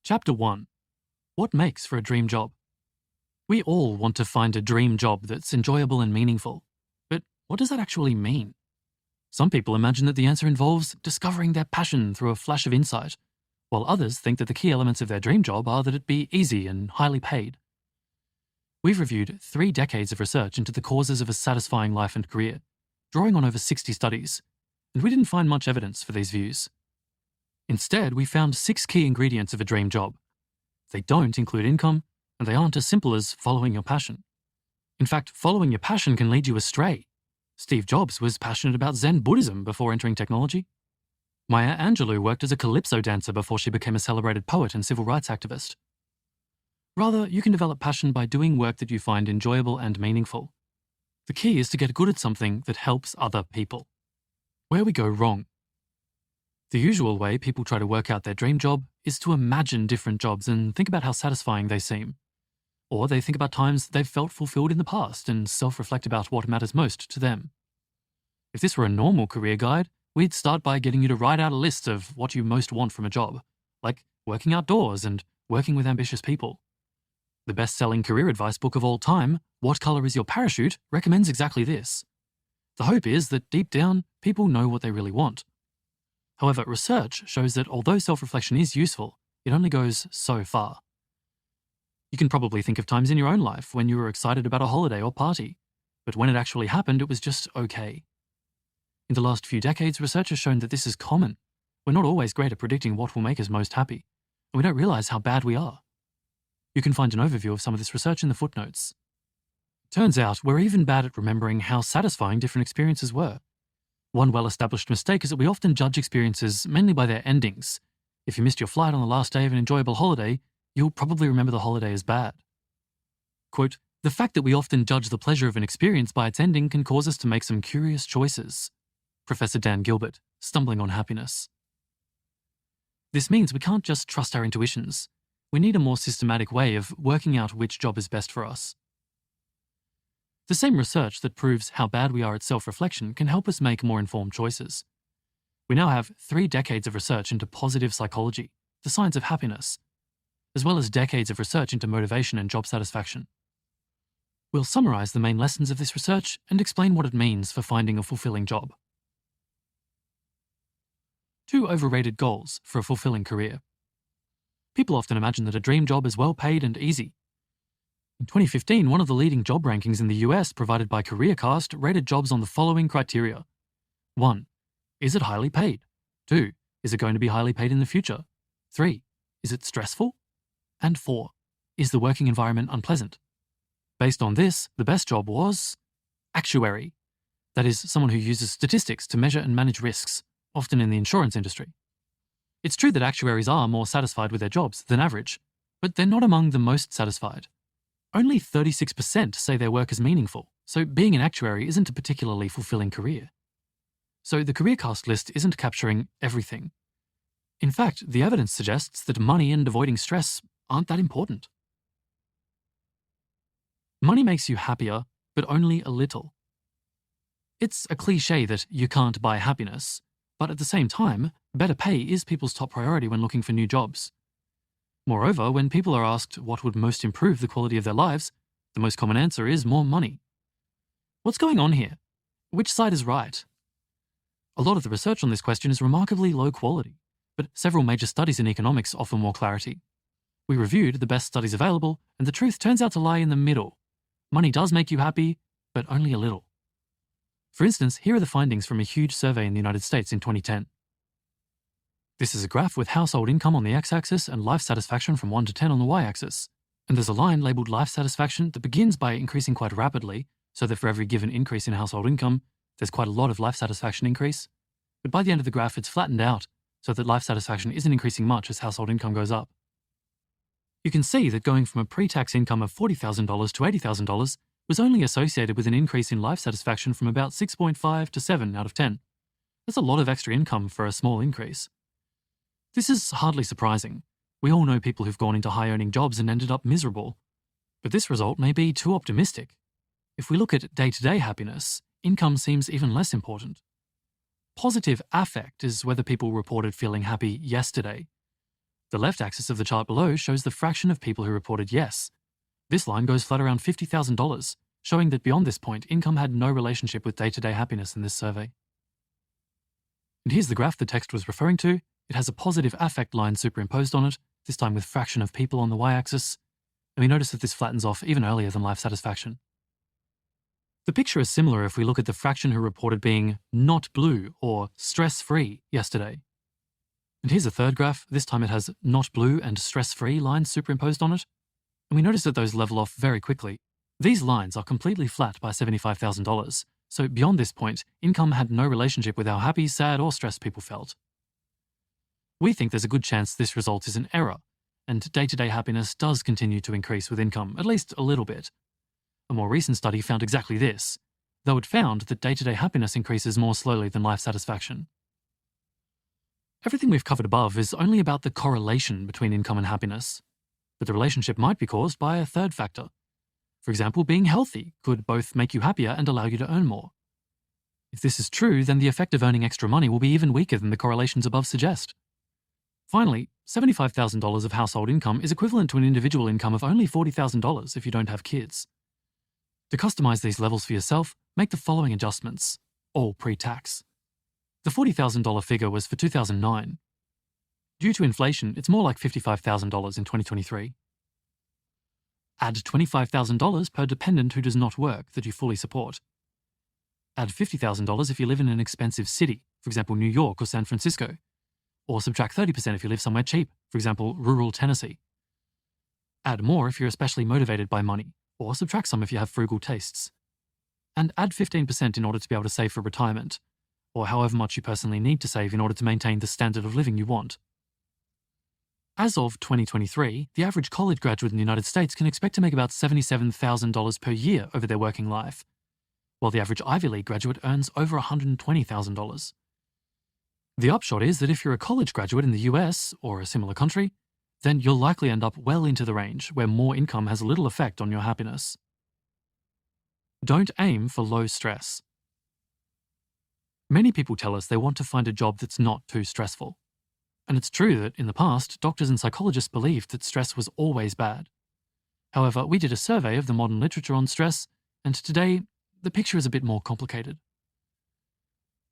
Chapter 1. What makes for a dream job? We all want to find a dream job that's enjoyable and meaningful. But what does that actually mean? Some people imagine that the answer involves discovering their passion through a flash of insight, while others think that the key elements of their dream job are that it be easy and highly paid. We've reviewed 3 decades of research into the causes of a satisfying life and career, drawing on over 60 studies, and we didn't find much evidence for these views. Instead, we found 6 key ingredients of a dream job. They don't include income, and they aren't as simple as following your passion. In fact, following your passion can lead you astray. Steve Jobs was passionate about Zen Buddhism before entering technology. Maya Angelou worked as a calypso dancer before she became a celebrated poet and civil rights activist. Rather, you can develop passion by doing work that you find enjoyable and meaningful. The key is to get good at something that helps other people. Where we go wrong. The usual way people try to work out their dream job is to imagine different jobs and think about how satisfying they seem. Or they think about times they've felt fulfilled in the past and self-reflect about what matters most to them. If this were a normal career guide, we'd start by getting you to write out a list of what you most want from a job, like working outdoors and working with ambitious people. The best-selling career advice book of all time, What Color is Your Parachute?, recommends exactly this. The hope is that deep down, people know what they really want. However, research shows that although self-reflection is useful, it only goes so far. You can probably think of times in your own life when you were excited about a holiday or party, but when it actually happened, it was just okay. In the last few decades, research has shown that this is common. We're not always great at predicting what will make us most happy, and we don't realize how bad we are. You can find an overview of some of this research in the footnotes. Turns out, we're even bad at remembering how satisfying different experiences were. One well-established mistake is that we often judge experiences mainly by their endings. If you missed your flight on the last day of an enjoyable holiday, you'll probably remember the holiday as bad. Quote, "The fact that we often judge the pleasure of an experience by its ending can cause us to make some curious choices." Professor Dan Gilbert, Stumbling on Happiness. This means we can't just trust our intuitions. We need a more systematic way of working out which job is best for us. The same research that proves how bad we are at self-reflection can help us make more informed choices. We now have 3 decades of research into positive psychology, the science of happiness, as well as decades of research into motivation and job satisfaction. We'll summarize the main lessons of this research and explain what it means for finding a fulfilling job. 2 overrated goals for a fulfilling career. People often imagine that a dream job is well paid and easy. In 2015, one of the leading job rankings in the US provided by CareerCast rated jobs on the following criteria. 1. Is it highly paid? 2. Is it going to be highly paid in the future? 3. Is it stressful? And 4. Is the working environment unpleasant? Based on this, the best job was actuary. That is, someone who uses statistics to measure and manage risks, often in the insurance industry. It's true that actuaries are more satisfied with their jobs than average, but they're not among the most satisfied. Only 36% say their work is meaningful, so being an actuary isn't a particularly fulfilling career. So the CareerCast list isn't capturing everything. In fact, the evidence suggests that money and avoiding stress aren't that important. Money makes you happier, but only a little. It's a cliche that you can't buy happiness, but at the same time, better pay is people's top priority when looking for new jobs. Moreover, when people are asked what would most improve the quality of their lives, the most common answer is more money. What's going on here? Which side is right? A lot of the research on this question is remarkably low quality, but several major studies in economics offer more clarity. We reviewed the best studies available, and the truth turns out to lie in the middle. Money does make you happy, but only a little. For instance, here are the findings from a huge survey in the United States in 2010. This is a graph with household income on the x-axis and life satisfaction from 1 to 10 on the y-axis. And there's a line labeled life satisfaction that begins by increasing quite rapidly, so that for every given increase in household income, there's quite a lot of life satisfaction increase. But by the end of the graph, it's flattened out, so that life satisfaction isn't increasing much as household income goes up. You can see that going from a pre-tax income of $40,000 to $80,000 was only associated with an increase in life satisfaction from about 6.5 to 7 out of 10. That's a lot of extra income for a small increase. This is hardly surprising. We all know people who've gone into high-earning jobs and ended up miserable. But this result may be too optimistic. If we look at day-to-day happiness, income seems even less important. Positive affect is whether people reported feeling happy yesterday. The left axis of the chart below shows the fraction of people who reported yes. This line goes flat around $50,000, showing that beyond this point, income had no relationship with day-to-day happiness in this survey. And here's the graph the text was referring to. It has a positive affect line superimposed on it, this time with fraction of people on the y-axis, and we notice that this flattens off even earlier than life satisfaction. The picture is similar if we look at the fraction who reported being not blue or stress-free yesterday. And here's a third graph. This time it has not blue and stress-free lines superimposed on it, and we notice that those level off very quickly. These lines are completely flat by $75,000, so beyond this point, income had no relationship with how happy, sad, or stressed people felt. We think there's a good chance this result is an error, and day-to-day happiness does continue to increase with income, at least a little bit. A more recent study found exactly this, though it found that day-to-day happiness increases more slowly than life satisfaction. Everything we've covered above is only about the correlation between income and happiness, but the relationship might be caused by a third factor. For example, being healthy could both make you happier and allow you to earn more. If this is true, then the effect of earning extra money will be even weaker than the correlations above suggest. Finally, $75,000 of household income is equivalent to an individual income of only $40,000 if you don't have kids. To customize these levels for yourself, make the following adjustments, all pre-tax. The $40,000 figure was for 2009. Due to inflation, it's more like $55,000 in 2023. Add $25,000 per dependent who does not work that you fully support. Add $50,000 if you live in an expensive city, for example, New York or San Francisco. Or subtract 30% if you live somewhere cheap, for example, rural Tennessee. Add more if you're especially motivated by money, or subtract some if you have frugal tastes. And add 15% in order to be able to save for retirement, or however much you personally need to save in order to maintain the standard of living you want. As of 2023, the average college graduate in the United States can expect to make about $77,000 per year over their working life, while the average Ivy League graduate earns over $120,000. The upshot is that if you're a college graduate in the US or a similar country, then you'll likely end up well into the range where more income has little effect on your happiness. Don't aim for low stress. Many people tell us they want to find a job that's not too stressful. And it's true that in the past, doctors and psychologists believed that stress was always bad. However, we did a survey of the modern literature on stress, and today, the picture is a bit more complicated.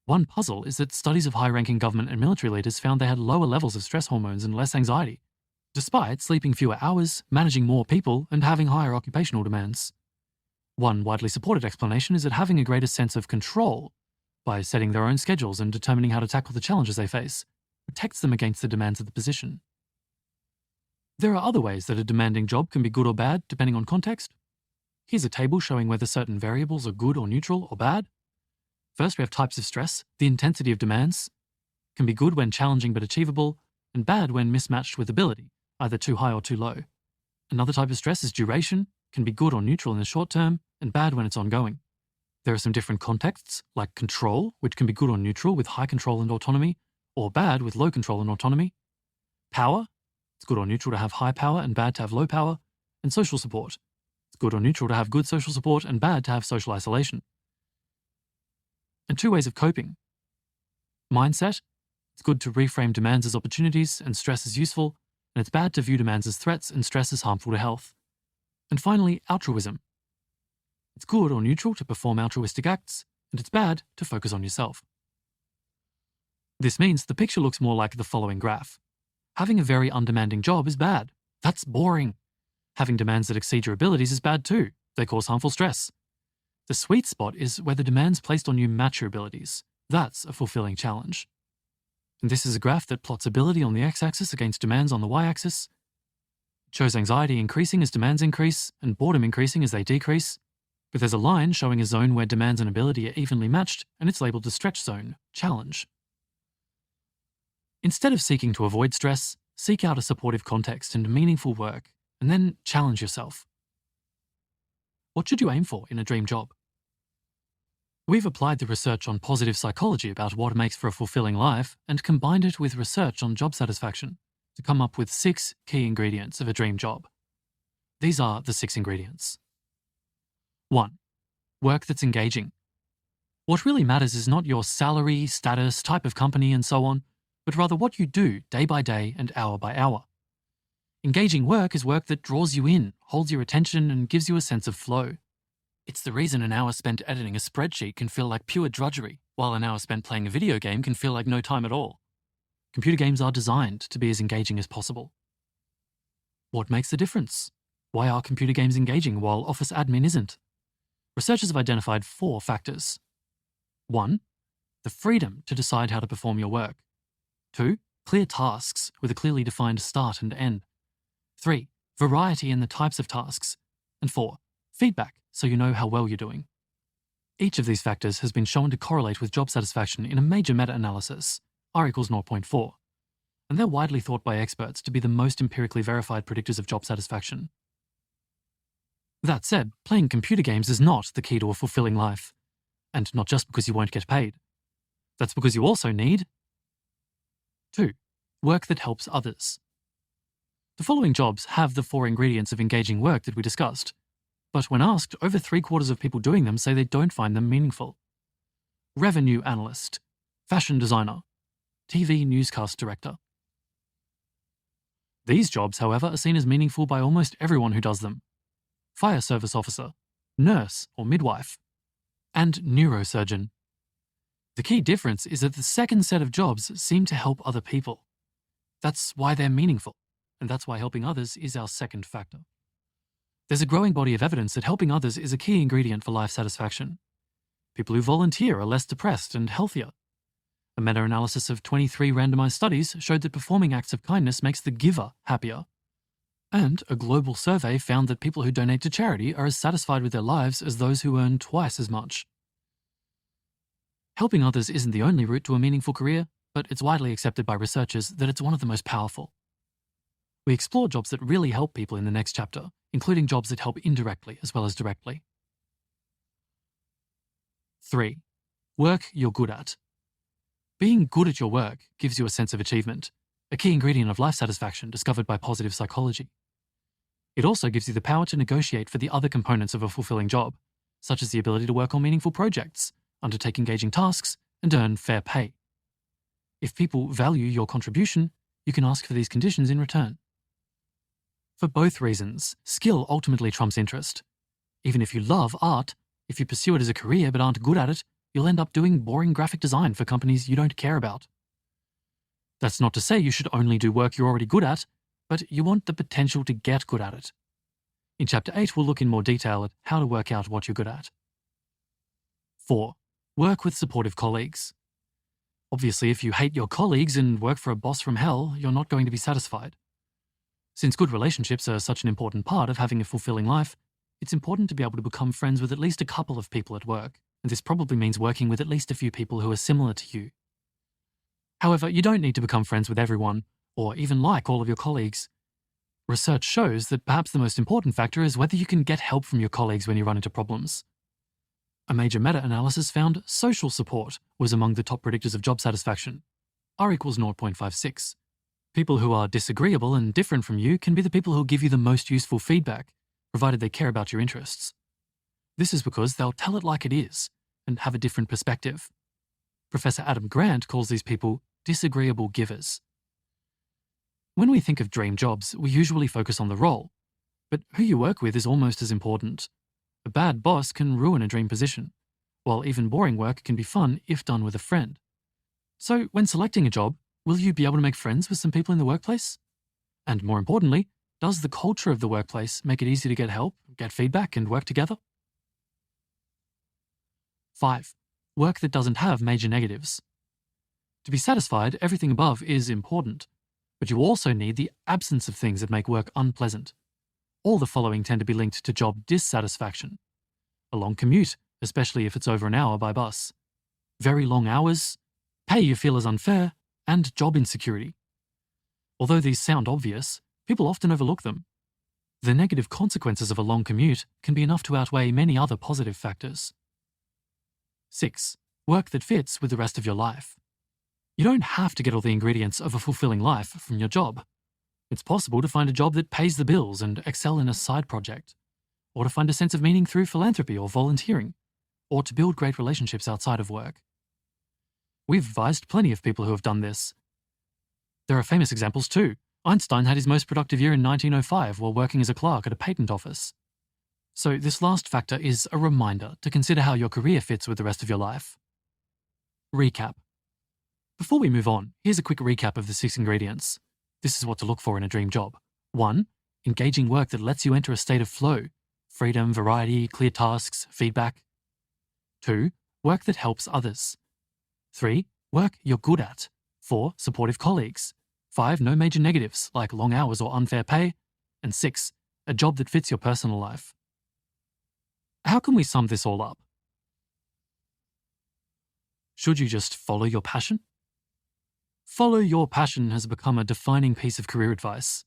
One puzzle is that studies of high-ranking government and military leaders found they had lower levels of stress hormones and less anxiety, despite sleeping fewer hours, managing more people, and having higher occupational demands. One widely supported explanation is that having a greater sense of control, by setting their own schedules and determining how to tackle the challenges they face, protects them against the demands of the position. There are other ways that a demanding job can be good or bad, depending on context. Here's a table showing whether certain variables are good or neutral or bad. First, we have types of stress. The intensity of demands can be good when challenging but achievable, and bad when mismatched with ability, either too high or too low. Another type of stress is duration, can be good or neutral in the short term, and bad when it's ongoing. There are some different contexts, like control, which can be good or neutral with high control and autonomy, or bad with low control and autonomy. Power, it's good or neutral to have high power and bad to have low power. And social support, it's good or neutral to have good social support and bad to have social isolation. And two ways of coping. Mindset, it's good to reframe demands as opportunities and stress as useful, and it's bad to view demands as threats and stress as harmful to health. And finally, altruism. It's good or neutral to perform altruistic acts, and it's bad to focus on yourself. This means the picture looks more like the following graph. Having a very undemanding job is bad. That's boring. Having demands that exceed your abilities is bad too. They cause harmful stress. The sweet spot is where the demands placed on you match your abilities. That's a fulfilling challenge. And this is a graph that plots ability on the x-axis against demands on the y-axis. It shows anxiety increasing as demands increase and boredom increasing as they decrease. But there's a line showing a zone where demands and ability are evenly matched, and it's labeled the stretch zone, challenge. Instead of seeking to avoid stress, seek out a supportive context and meaningful work, and then challenge yourself. What should you aim for in a dream job? We've applied the research on positive psychology about what makes for a fulfilling life and combined it with research on job satisfaction to come up with 6 key ingredients of a dream job. These are the 6 ingredients. 1. Work that's engaging. What really matters is not your salary, status, type of company, and so on, but rather what you do day by day and hour by hour. Engaging work is work that draws you in, holds your attention, and gives you a sense of flow. It's the reason an hour spent editing a spreadsheet can feel like pure drudgery, while an hour spent playing a video game can feel like no time at all. Computer games are designed to be as engaging as possible. What makes the difference? Why are computer games engaging while office admin isn't? Researchers have identified 4 factors. 1. The freedom to decide how to perform your work. 2. Clear tasks with a clearly defined start and end. 3. Variety in the types of tasks. And 4. Feedback, so you know how well you're doing. Each of these factors has been shown to correlate with job satisfaction in a major meta-analysis, R equals 0.4, and they're widely thought by experts to be the most empirically verified predictors of job satisfaction. That said, playing computer games is not the key to a fulfilling life, and not just because you won't get paid. That's because you also need 2. Work that helps others. The following jobs have the 4 ingredients of engaging work that we discussed, but when asked, over 3/4 of people doing them say they don't find them meaningful. Revenue analyst, fashion designer, TV newscast director. These jobs, however, are seen as meaningful by almost everyone who does them. Fire service officer, nurse or midwife, and neurosurgeon. The key difference is that the second set of jobs seem to help other people. That's why they're meaningful, and that's why helping others is our second factor. There's a growing body of evidence that helping others is a key ingredient for life satisfaction. People who volunteer are less depressed and healthier. A meta-analysis of 23 randomized studies showed that performing acts of kindness makes the giver happier. And a global survey found that people who donate to charity are as satisfied with their lives as those who earn twice as much. Helping others isn't the only route to a meaningful career, but it's widely accepted by researchers that it's one of the most powerful. We explore jobs that really help people in the next chapter, including jobs that help indirectly as well as directly. 3. Work you're good at. Being good at your work gives you a sense of achievement, a key ingredient of life satisfaction discovered by positive psychology. It also gives you the power to negotiate for the other components of a fulfilling job, such as the ability to work on meaningful projects, undertake engaging tasks, and earn fair pay. If people value your contribution, you can ask for these conditions in return. For both reasons, skill ultimately trumps interest. Even if you love art, if you pursue it as a career but aren't good at it, you'll end up doing boring graphic design for companies you don't care about. That's not to say you should only do work you're already good at, but you want the potential to get good at it. In Chapter 8, we'll look in more detail at how to work out what you're good at. 4. Work with supportive colleagues. Obviously, if you hate your colleagues and work for a boss from hell, you're not going to be satisfied. Since good relationships are such an important part of having a fulfilling life, it's important to be able to become friends with at least a couple of people at work, and this probably means working with at least a few people who are similar to you. However, you don't need to become friends with everyone, or even like all of your colleagues. Research shows that perhaps the most important factor is whether you can get help from your colleagues when you run into problems. A major meta-analysis found social support was among the top predictors of job satisfaction, R equals 0.56. People who are disagreeable and different from you can be the people who'll give you the most useful feedback, provided they care about your interests. This is because they'll tell it like it is and have a different perspective. Professor Adam Grant calls these people disagreeable givers. When we think of dream jobs, we usually focus on the role, but who you work with is almost as important. A bad boss can ruin a dream position, while even boring work can be fun if done with a friend. So when selecting a job, will you be able to make friends with some people in the workplace? And more importantly, does the culture of the workplace make it easy to get help, get feedback, and work together? 5. Work that doesn't have major negatives. To be satisfied, everything above is important, but you also need the absence of things that make work unpleasant. All the following tend to be linked to job dissatisfaction. A long commute, especially if it's over an hour by bus. Very long hours, pay you feel is unfair, and job insecurity. Although these sound obvious, people often overlook them. The negative consequences of a long commute can be enough to outweigh many other positive factors. 6. Work that fits with the rest of your life. You don't have to get all the ingredients of a fulfilling life from your job. It's possible to find a job that pays the bills and excel in a side project, or to find a sense of meaning through philanthropy or volunteering, or to build great relationships outside of work. We've advised plenty of people who have done this. There are famous examples too. Einstein had his most productive year in 1905 while working as a clerk at a patent office. So this last factor is a reminder to consider how your career fits with the rest of your life. Recap. Before we move on, here's a quick recap of the 6 ingredients. This is what to look for in a dream job. 1. Engaging work that lets you enter a state of flow. Freedom, variety, clear tasks, feedback. 2. Work that helps others. 3. Work you're good at. 4. Supportive colleagues. 5. No major negatives like long hours or unfair pay. And 6. A job that fits your personal life. How can we sum this all up? Should you just follow your passion? Follow your passion has become a defining piece of career advice.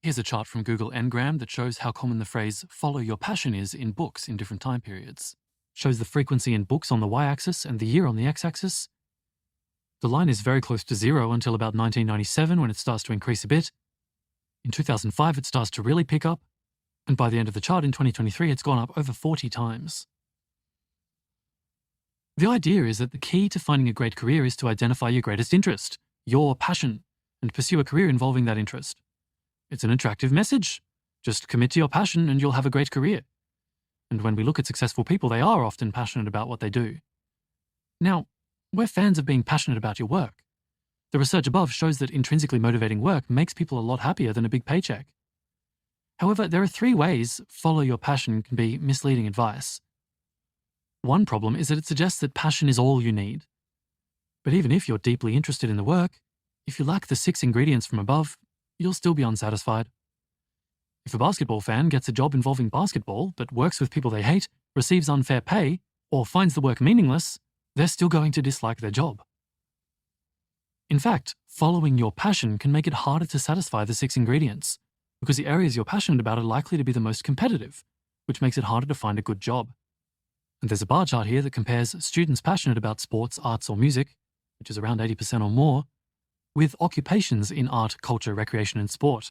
Here's a chart from Google Ngram that shows how common the phrase follow your passion is in books in different time periods. Shows the frequency in books on the y-axis and the year on the x-axis. The line is very close to 0 until about 1997 when it starts to increase a bit. In 2005 it starts to really pick up, and by the end of the chart in 2023 it's gone up over 40 times. The idea is that the key to finding a great career is to identify your greatest interest, your passion, and pursue a career involving that interest. It's an attractive message. Just commit to your passion and you'll have a great career. And when we look at successful people, they are often passionate about what they do. Now, we're fans of being passionate about your work. The research above shows that intrinsically motivating work makes people a lot happier than a big paycheck. However, there are 3 ways follow your passion can be misleading advice. One problem is that it suggests that passion is all you need. But even if you're deeply interested in the work, if you lack the 6 ingredients from above, you'll still be unsatisfied. If a basketball fan gets a job involving basketball but works with people they hate, receives unfair pay, or finds the work meaningless, they're still going to dislike their job. In fact, following your passion can make it harder to satisfy the 6 ingredients, because the areas you're passionate about are likely to be the most competitive, which makes it harder to find a good job. And there's a bar chart here that compares students passionate about sports, arts, or music, which is around 80% or more, with occupations in art, culture, recreation, and sport,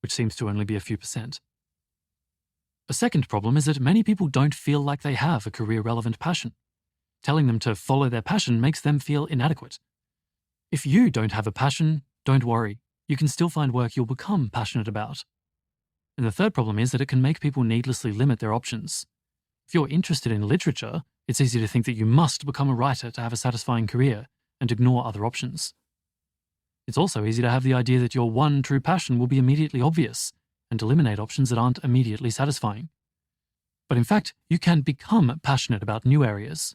which seems to only be a few percent. A second problem is that many people don't feel like they have a career-relevant passion. Telling them to follow their passion makes them feel inadequate. If you don't have a passion, don't worry. You can still find work you'll become passionate about. And the third problem is that it can make people needlessly limit their options. If you're interested in literature, it's easy to think that you must become a writer to have a satisfying career and ignore other options. It's also easy to have the idea that your one true passion will be immediately obvious and eliminate options that aren't immediately satisfying. But in fact, you can become passionate about new areas.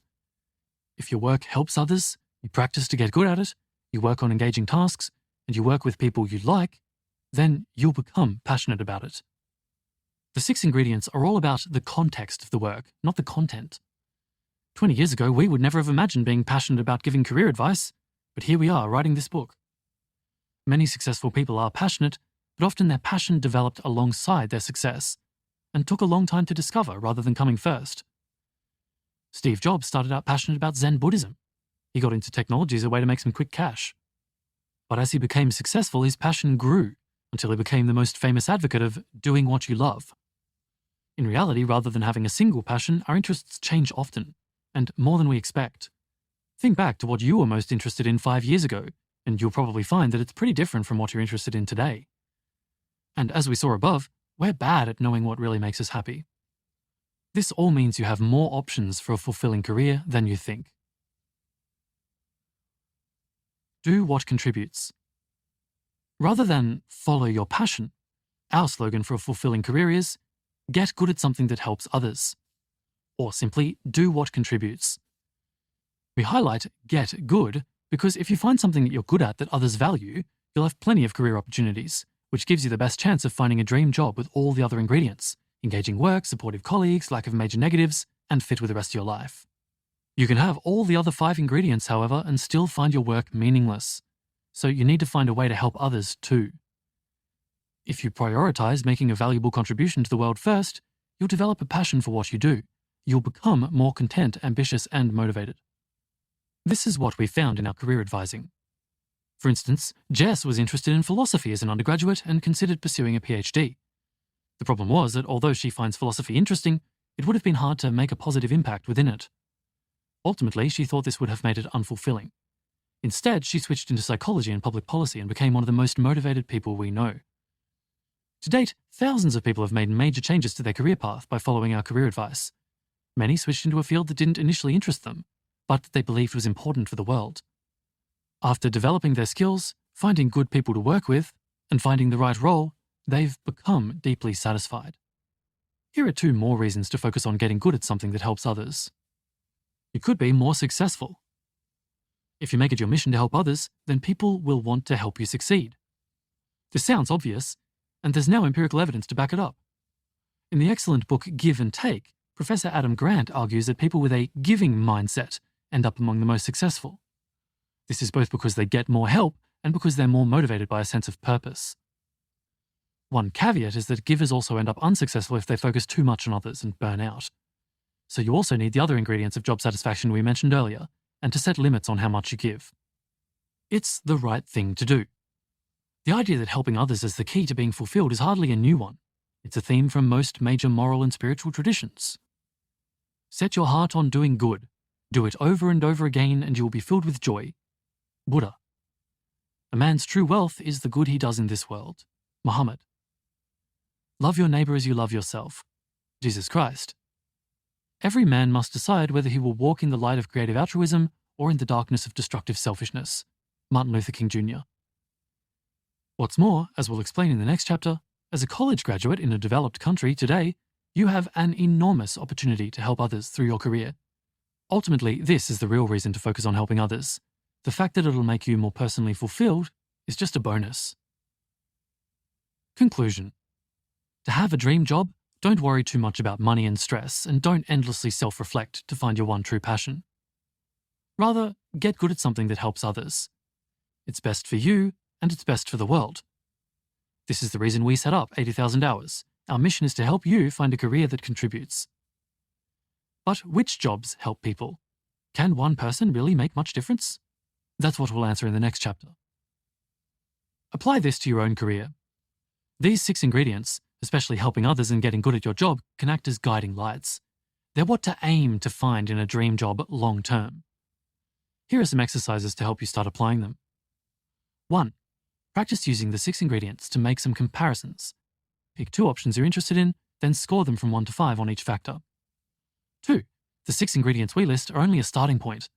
If your work helps others, you practice to get good at it, you work on engaging tasks, and you work with people you like, then you'll become passionate about it. The 6 ingredients are all about the context of the work, not the content. 20 years ago, we would never have imagined being passionate about giving career advice, but here we are writing this book. Many successful people are passionate, but often their passion developed alongside their success and took a long time to discover rather than coming first. Steve Jobs started out passionate about Zen Buddhism. He got into technology as a way to make some quick cash. But as he became successful, his passion grew until he became the most famous advocate of doing what you love. In reality, rather than having a single passion, our interests change often, and more than we expect. Think back to what you were most interested in 5 years ago, and you'll probably find that it's pretty different from what you're interested in today. And as we saw above, we're bad at knowing what really makes us happy. This all means you have more options for a fulfilling career than you think. Do what contributes. Rather than follow your passion, our slogan for a fulfilling career is get good at something that helps others, or simply do what contributes. We highlight get good because if you find something that you're good at that others value, you'll have plenty of career opportunities, which gives you the best chance of finding a dream job with all the other ingredients: engaging work, supportive colleagues, lack of major negatives, and fit with the rest of your life. You can have all the other 5 ingredients, however, and still find your work meaningless. So you need to find a way to help others too. If you prioritize making a valuable contribution to the world first, you'll develop a passion for what you do. You'll become more content, ambitious, and motivated. This is what we found in our career advising. For instance, Jess was interested in philosophy as an undergraduate and considered pursuing a PhD. The problem was that although she finds philosophy interesting, it would have been hard to make a positive impact within it. Ultimately, she thought this would have made it unfulfilling. Instead, she switched into psychology and public policy and became one of the most motivated people we know. To date, thousands of people have made major changes to their career path by following our career advice. Many switched into a field that didn't initially interest them, but that they believed was important for the world. After developing their skills, finding good people to work with, and finding the right role, they've become deeply satisfied. Here are 2 more reasons to focus on getting good at something that helps others. You could be more successful. If you make it your mission to help others, then people will want to help you succeed. This sounds obvious, and there's now empirical evidence to back it up. In the excellent book Give and Take, Professor Adam Grant argues that people with a giving mindset end up among the most successful. This is both because they get more help and because they're more motivated by a sense of purpose. One caveat is that givers also end up unsuccessful if they focus too much on others and burn out. So you also need the other ingredients of job satisfaction we mentioned earlier, and to set limits on how much you give. It's the right thing to do. The idea that helping others is the key to being fulfilled is hardly a new one. It's a theme from most major moral and spiritual traditions. Set your heart on doing good. Do it over and over again and you will be filled with joy. Buddha. A man's true wealth is the good he does in this world. Muhammad. Love your neighbor as you love yourself. Jesus Christ. Every man must decide whether he will walk in the light of creative altruism or in the darkness of destructive selfishness. Martin Luther King Jr. What's more, as we'll explain in the next chapter, as a college graduate in a developed country today, you have an enormous opportunity to help others through your career. Ultimately, this is the real reason to focus on helping others. The fact that it'll make you more personally fulfilled is just a bonus. Conclusion. To have a dream job, don't worry too much about money and stress, and don't endlessly self-reflect to find your one true passion. Rather, get good at something that helps others. It's best for you, and it's best for the world. This is the reason we set up 80,000 Hours. Our mission is to help you find a career that contributes. But which jobs help people? Can one person really make much difference? That's what we'll answer in the next chapter. Apply this to your own career. These 6 ingredients, especially helping others and getting good at your job, can act as guiding lights. They're what to aim to find in a dream job long term. Here are some exercises to help you start applying them. 1. Practice using the 6 ingredients to make some comparisons. Pick 2 options you're interested in, then score them from 1 to 5 on each factor. 2. The 6 ingredients we list are only a starting point.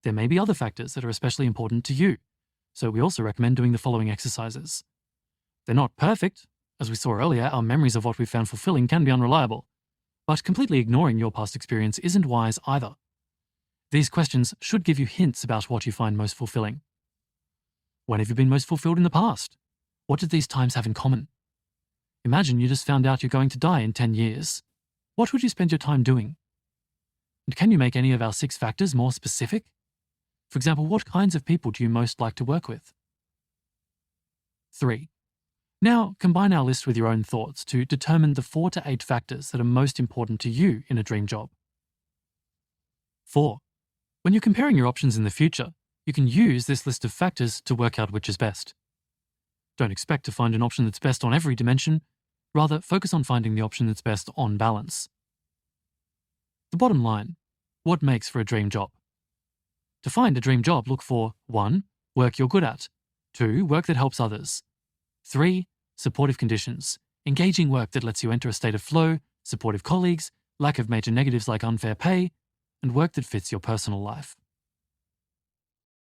There may be other factors that are especially important to you, so we also recommend doing the following exercises. They're not perfect. As we saw earlier, our memories of what we've found fulfilling can be unreliable, but completely ignoring your past experience isn't wise either. These questions should give you hints about what you find most fulfilling. When have you been most fulfilled in the past? What did these times have in common? Imagine you just found out you're going to die in 10 years. What would you spend your time doing? And can you make any of our 6 factors more specific? For example, what kinds of people do you most like to work with? 3. Now, combine our list with your own thoughts to determine the 4 to 8 factors that are most important to you in a dream job. 4. When you're comparing your options in the future, you can use this list of factors to work out which is best. Don't expect to find an option that's best on every dimension. Rather, focus on finding the option that's best on balance. The bottom line: what makes for a dream job? To find a dream job, look for 1. Work you're good at. 2. Work that helps others. 3. Supportive conditions. Engaging work that lets you enter a state of flow, supportive colleagues, lack of major negatives like unfair pay, and work that fits your personal life.